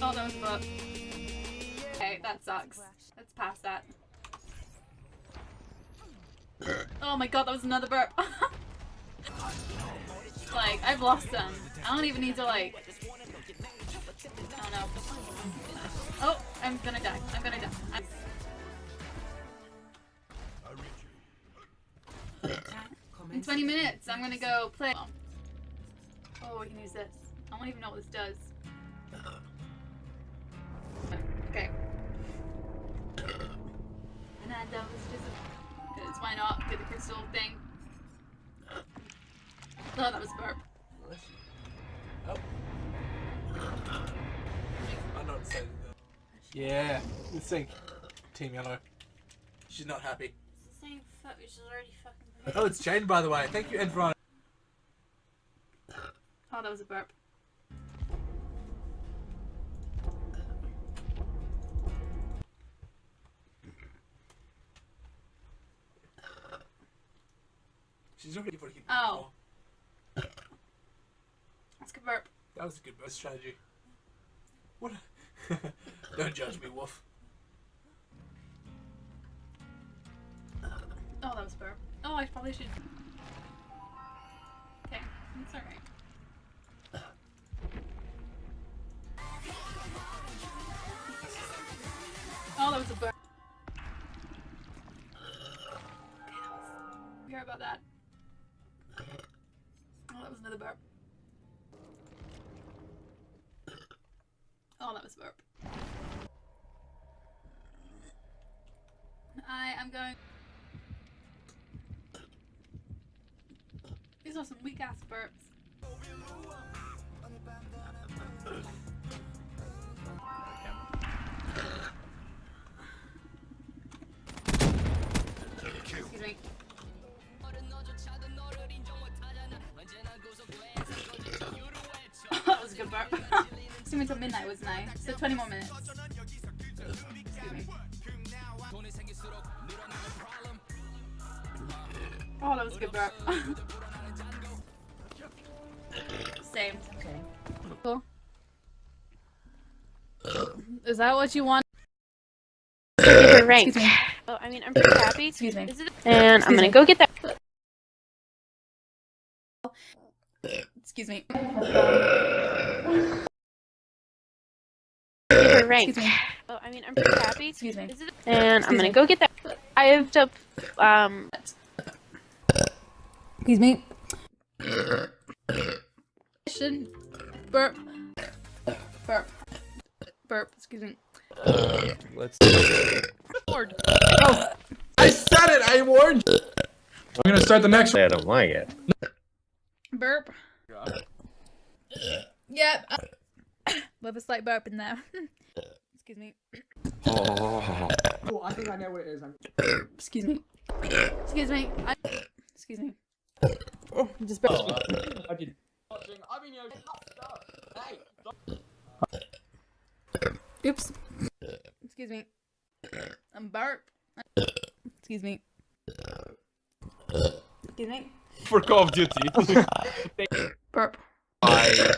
Oh, that was fucked. Okay, that sucks. Let's pass that. Oh my god, that was another burp. Like, I've lost them. I don't even need to, like... Oh no. Oh, I'm gonna die. I'm gonna die. In 20 minutes, I'm gonna go play. Oh, we can use this. I don't even know what this does. Okay. And then that was just... Because why not? Get the crystal thing. Oh, that was a burp. Oh. I'm not excited though. Yeah, in sync. Team Yellow. She's not happy. It's the same foot, which is already fucking... Oh, it's Jane, by the way. Thank you, Edron. Oh, that was a burp. She's not ready for you. Oh. That's a good burp. That was a good strategy. What? Don't judge me, Wolf. Oh, that was a burp. Oh, I probably should... Okay, it's alright. Oh, that was a burp. Okay, hear about that. Oh, that was another burp. Oh, that was a burp. I am going... These are some weak ass burps. Excuse me. That was a good burp. Assuming until midnight was nice. So 20 more minutes. Excuse me. Oh, that was a good burp. Same. Okay. Cool. Is that what you want? Give her rank. Oh, I mean, I'm pretty happy. Excuse me. And I'm gonna go get that. Excuse me. Give her rank. Oh, I mean, I'm pretty happy. Excuse me. And I'm gonna go get that. I have to, Excuse me. Shouldn't burp. Burp. Burp. Excuse me. Let's. Lord. Oh, I said it. I warned you. I'm gonna start the next one. I don't like it. Burp. Yep. With a slight burp in there. Excuse me. Oh, I think I know what it is. Excuse me. Excuse me. Excuse me. Oh, just burp. I did. Oops. Excuse me. Burp. Excuse me. Excuse me. For Call of Duty. Burp. I